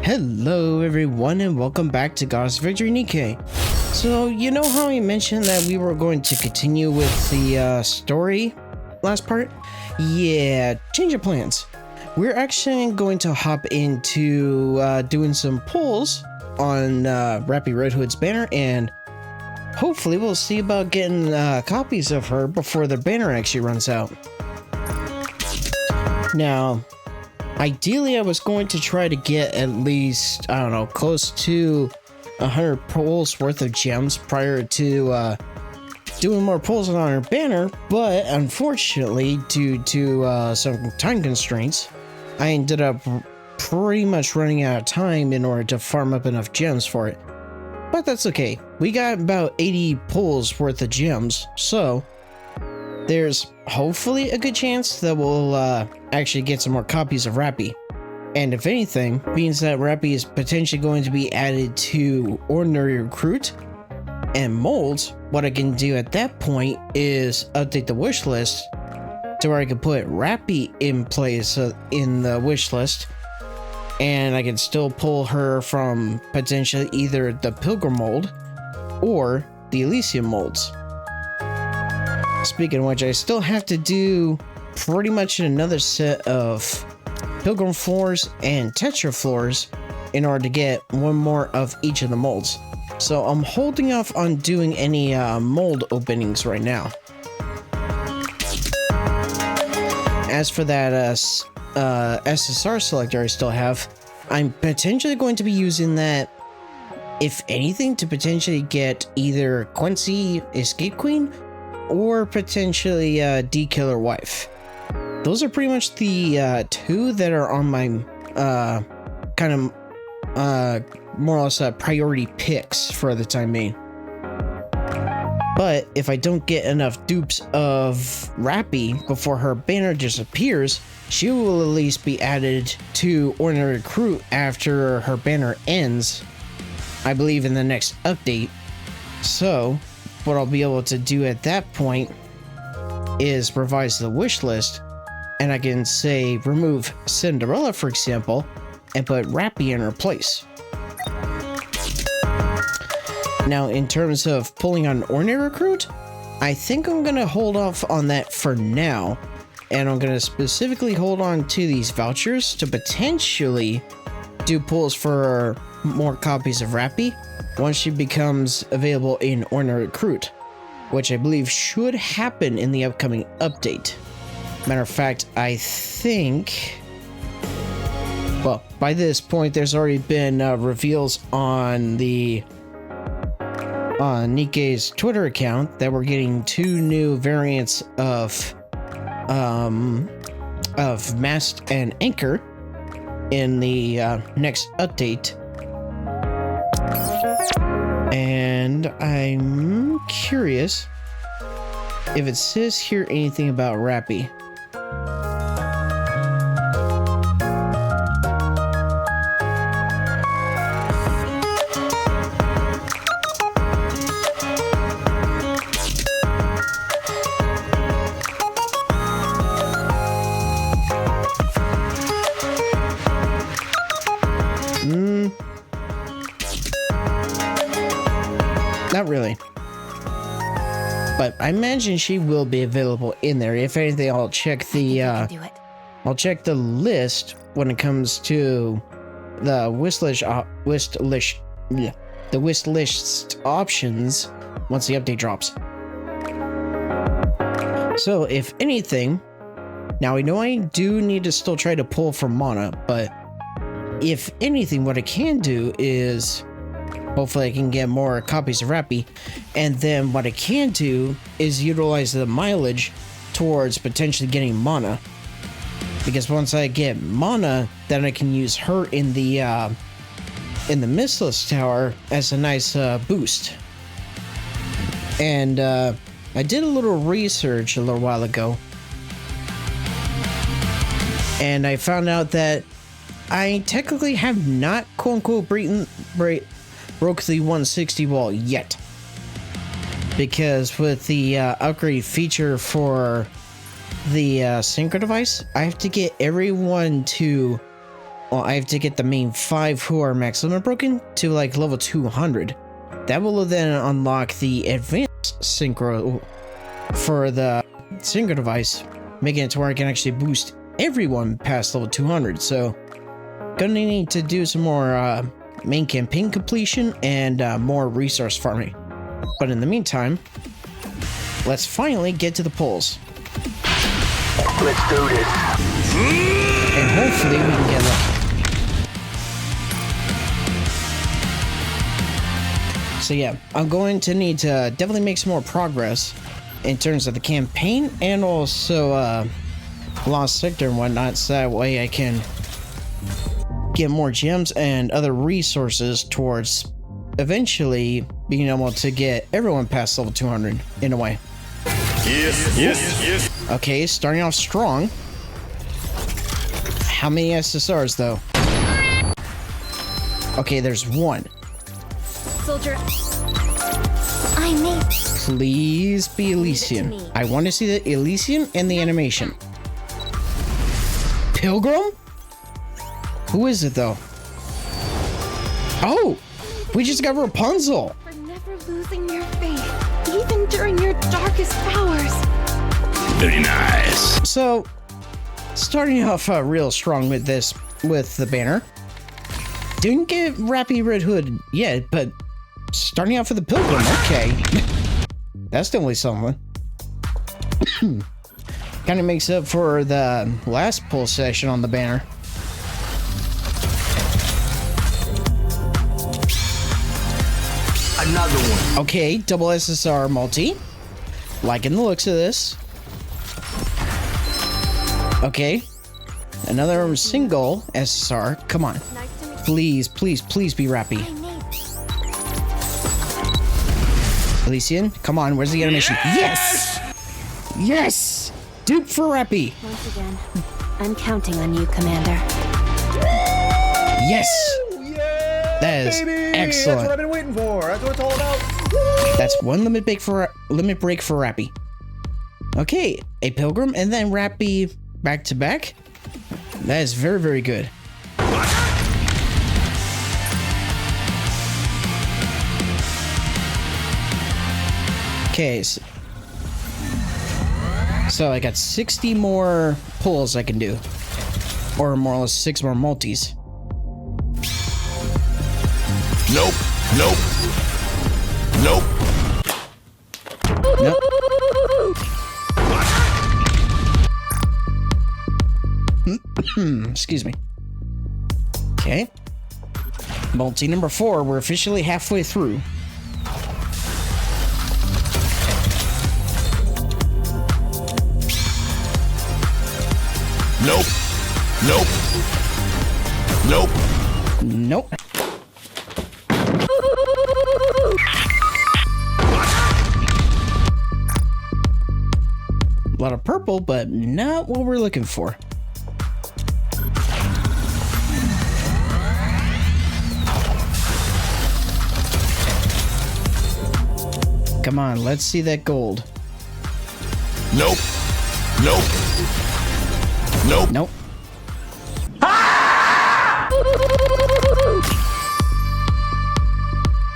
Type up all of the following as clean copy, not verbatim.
Hello everyone and welcome back to God's Victory NIKKE. So you know how I mentioned that we were going to continue with the story last part? Yeah, change of plans. We're actually going to hop into doing some pulls on Rapi Red Hood's banner, and hopefully we'll see about getting copies of her before the banner actually runs out. Now, ideally, I was going to try to get at least, I don't know, close to 100 pulls worth of gems prior to doing more pulls on our banner, but unfortunately, due to some time constraints, I ended up pretty much running out of time in order to farm up enough gems for it. But that's okay. We got about 80 pulls worth of gems, so there's hopefully a good chance that we'll actually get some more copies of Rapi. And if anything, means that Rapi is potentially going to be added to Ordinary Recruit and Molds, what I can do at that point is update the wish list to where I can put Rapi in place in the wish list, and I can still pull her from potentially either the Pilgrim mold or the Elysium molds. Speaking of which, I still have to do pretty much another set of Pilgrim floors and Tetra floors in order to get one more of each of the molds. So I'm holding off on doing any mold openings right now. As for that SSR selector I still have, I'm potentially going to be using that, if anything, to potentially get either Quincy Escape Queen or potentially D-Killer Wife. Those are pretty much the two that are on my kind of more or less priority picks for the time being. But if I don't get enough dupes of Rapi before her banner disappears, she will at least be added to Ordinary Recruit after her banner ends, I believe in the next update. So what I'll be able to do at that point is revise the wish list, and I can say remove Cinderella, for example, and put Rapi in her place. Now, in terms of pulling on Ordinary Recruit, I think I'm going to hold off on that for now, and I'm going to specifically hold on to these vouchers to potentially do pulls for more copies of Rapi once she becomes available in Ordinary Recruit, which I believe should happen in the upcoming update. Matter of fact, I think, well, by this point, there's already been reveals on the NIKKE's Twitter account that we're getting 2 new variants of Mast and Anchor in the next update. And I'm curious if it says here anything about Rapi. Not really. But I imagine she will be available in there. If anything, I'll check the list when it comes to the wish list options once the update drops. So if anything, now I know I do need to still try to pull for mana, but if anything, what I can do is hopefully I can get more copies of Rapi, and then what I can do is utilize the mileage towards potentially getting mana. Because once I get mana, then I can use her in the Mistless Tower as a nice boost. And I did a little research a little while ago, and I found out that I technically have not quote-unquote broke the 160 wall yet, because with the upgrade feature for the synchro device, I have to get everyone to well, I have to get the main 5 who are max limit broken to like level 200. That will then unlock the advanced synchro for the synchro device, making it to where I can actually boost everyone past level 200. So gonna need to do some more main campaign completion and more resource farming. But in the meantime, let's finally get to the polls. Let's do this. And hopefully we can get lucky. So yeah, I'm going to need to definitely make some more progress in terms of the campaign and also Lost Sector and whatnot, so that way I can get more gems and other resources towards eventually being able to get everyone past level 200 in a way. Yes. Okay, starting off strong. How many SSRs though? Okay, there's one. Soldier, I need. Please be Elysian. I want to see the Elysian and the animation. Pilgrim? Who is it though? Oh, we just got Rapunzel. For never losing your faith, even during your darkest hours. Very nice. So, starting off real strong with this, with the banner. Didn't get Rapi Red Hood yet, but starting off with the Pilgrim, okay. That's definitely something. Kind of makes up for the last pull session on the banner. Another one. Okay, double SSR multi. Liking the looks of this. Okay. Another single SSR. Come on. Nice to meet Please, please, please be Rapi. you. Elysian, come on, where's the animation? Yes! Yes! Dupe for Rapi. Once again, I'm counting on you, Commander. Yes! Yeah, That is baby! excellent. That's what I've been waiting for. That's what it's all about. That's one limit break for Rapi. Okay, a Pilgrim and then Rapi back to back. That is very, very good. Okay, so I got 60 more pulls I can do, or more or less 6 more multis. Nope. Nope. Excuse me. Okay. Multi number 4, we're officially halfway through. Nope. A lot of purple, but not what we're looking for. Come on, let's see that gold. Nope. Nope.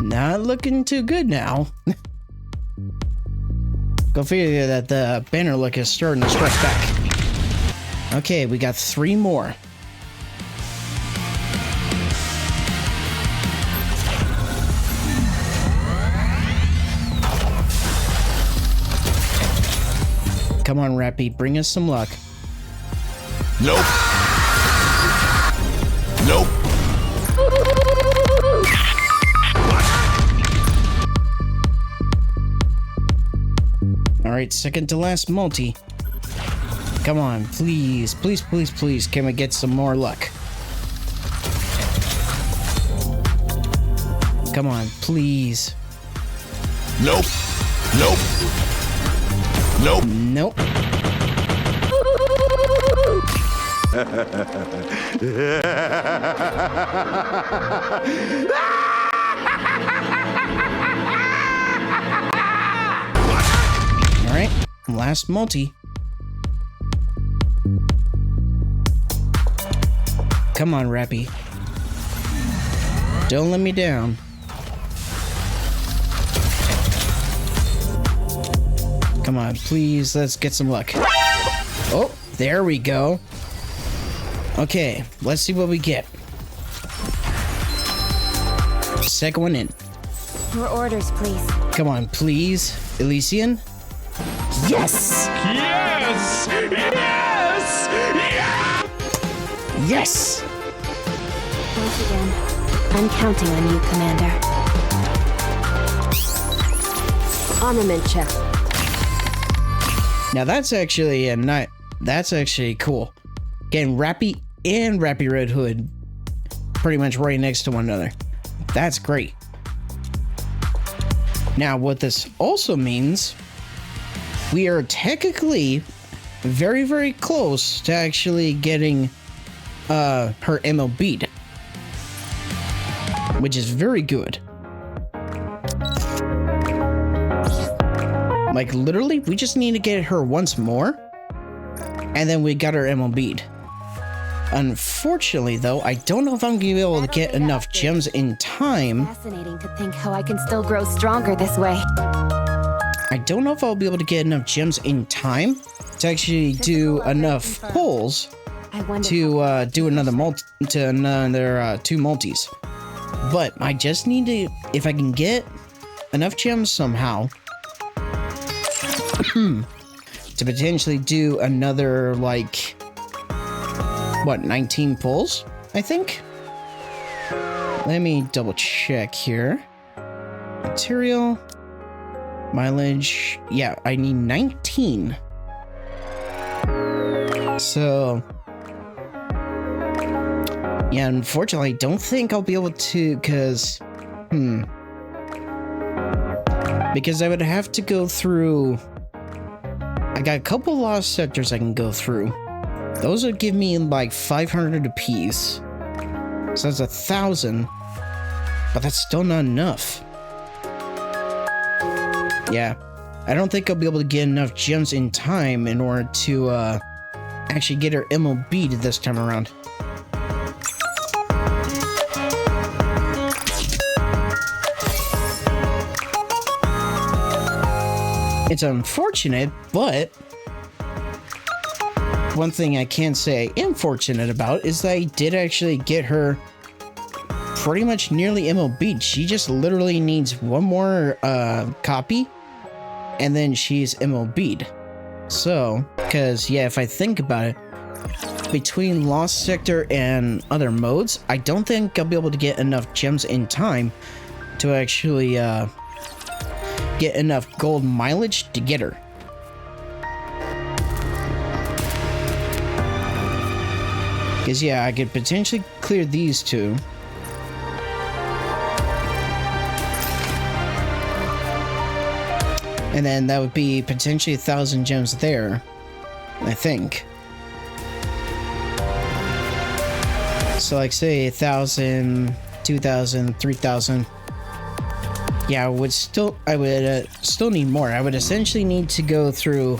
Not looking too good now. Go figure that the banner look is starting to strike back. Okay, we got 3 more. Come on, Rapi, bring us some luck. Nope. Alright, second to last multi. Come on, please, please, please, please. Can we get some more luck? Come on, please. Nope. Nope. Alright, last multi. Come on, Rapi. Don't let me down. Come on, please, let's get some luck. Oh, there we go. Okay, let's see what we get. Second one in. Your orders, please. Come on, please. Elysian? Yes! Yes! Yes! Yes! Once again, I'm counting on you, Commander. Armament check. Now that's actually that's actually cool. Getting Rapi and Rapi Red Hood pretty much right next to one another. That's great. Now what this also means, we are technically very, very close to actually getting her ammo bead, which is very good. Like literally, we just need to get her once more, and then we got our ammo bead. Unfortunately, though, I don't know if I'm gonna be able to get enough gems in time. Fascinating to think how I can still grow stronger this way. I don't know if I'll be able to get enough gems in time to actually do enough pulls I wonder to do another two multis. But I just need to, if I can get enough gems somehow to potentially do another, like, what, 19 pulls, I think? Let me double check here. Material, mileage, yeah, I need 19. So, yeah, unfortunately, I don't think I'll be able to, because I would have to go through, I got a couple lost sectors I can go through. Those would give me like 500 apiece. So that's 1,000, but that's still not enough. Yeah, I don't think I'll be able to get enough gems in time in order to actually get her ammo bead this time around. It's unfortunate, but one thing I can say I am fortunate about is that I did actually get her pretty much nearly ammo beat. She just literally needs one more copy, and then she's ammo beat. So, because yeah, if I think about it, between Lost Sector and other modes, I don't think I'll be able to get enough gems in time to actually get enough gold mileage to get her. Because yeah, I could potentially clear these two. And then that would be potentially 1,000 gems there, I think. So like say 1,000, 2,000, 3,000. Yeah, I would still need more. I would essentially need to go through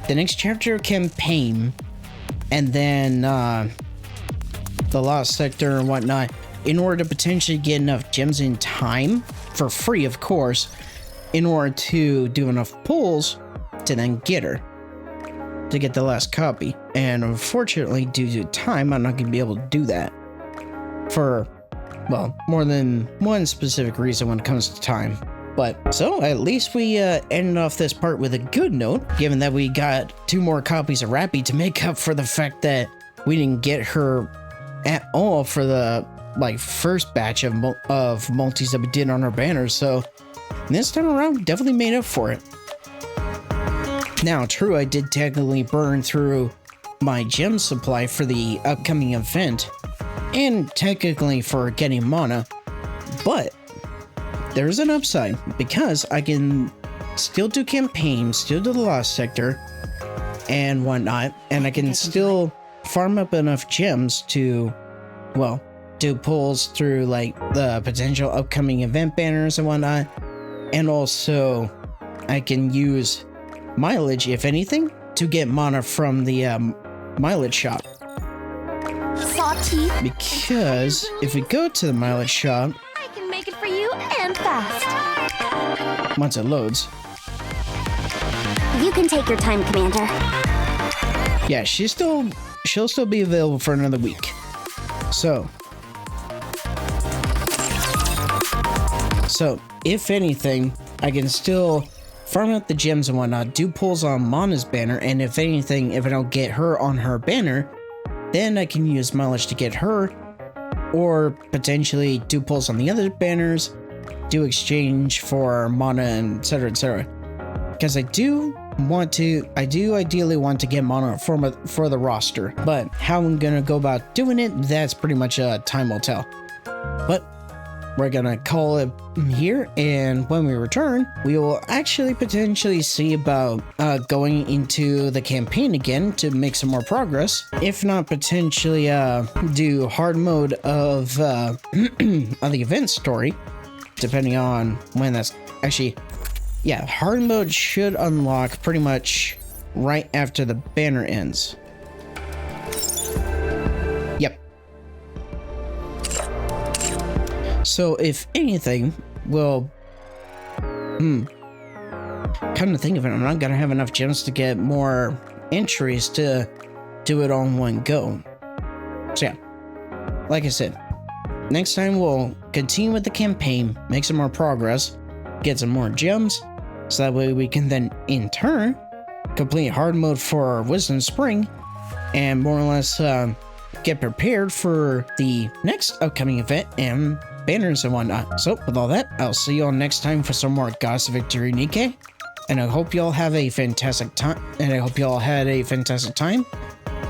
the next chapter campaign, and then the Lost Sector and whatnot, in order to potentially get enough gems in time, for free of course, in order to do enough pulls to then get her, to get the last copy. And unfortunately, due to time, I'm not going to be able to do that for, well, more than one specific reason when it comes to time. But so at least we ended off this part with a good note, given that we got 2 more copies of Rapi to make up for the fact that we didn't get her at all for the like first batch of multis that we did on our banners. So this time around, we definitely made up for it. Now, true, I did technically burn through my gem supply for the upcoming event, and technically for getting mana, but there's an upside, because I can still do campaigns, still do the Lost Sector and whatnot, and I can still farm up enough gems to, well, do pulls through like the potential upcoming event banners and whatnot, and also I can use mileage, if anything, to get mana from the mileage shop. Sought teeth. Because if we go to the mileage shop, I can make it for you and fast. once it loads, You can take your time, Commander. yeah, she'll still be available for another week. So if anything, I can still farm out the gems and whatnot, do pulls on Mana's banner, and if anything, if I don't get her on her banner, then I can use mileage to get her, or potentially do pulls on the other banners, do exchange for Mana, and etc. Because I do ideally want to get Mana for the roster, but how I'm gonna go about doing it, that's pretty much time will tell. But we're gonna call it here, and when we return, we will actually potentially see about going into the campaign again to make some more progress. If not, potentially do hard mode of of the event story, depending on when that's actually. Yeah, hard mode should unlock pretty much right after the banner ends. Yep. So if anything, we'll... Come to think of it, I'm not gonna have enough gems to get more entries to do it all in one go. So yeah, like I said, next time we'll continue with the campaign, make some more progress, get some more gems, so that way we can then, in turn, complete hard mode for Wisdom Spring, and more or less get prepared for the next upcoming event and banners and whatnot. So with all that, I'll see you all next time for some more Gods of Victory NIKKE, and I hope you all have a fantastic time,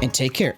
and take care.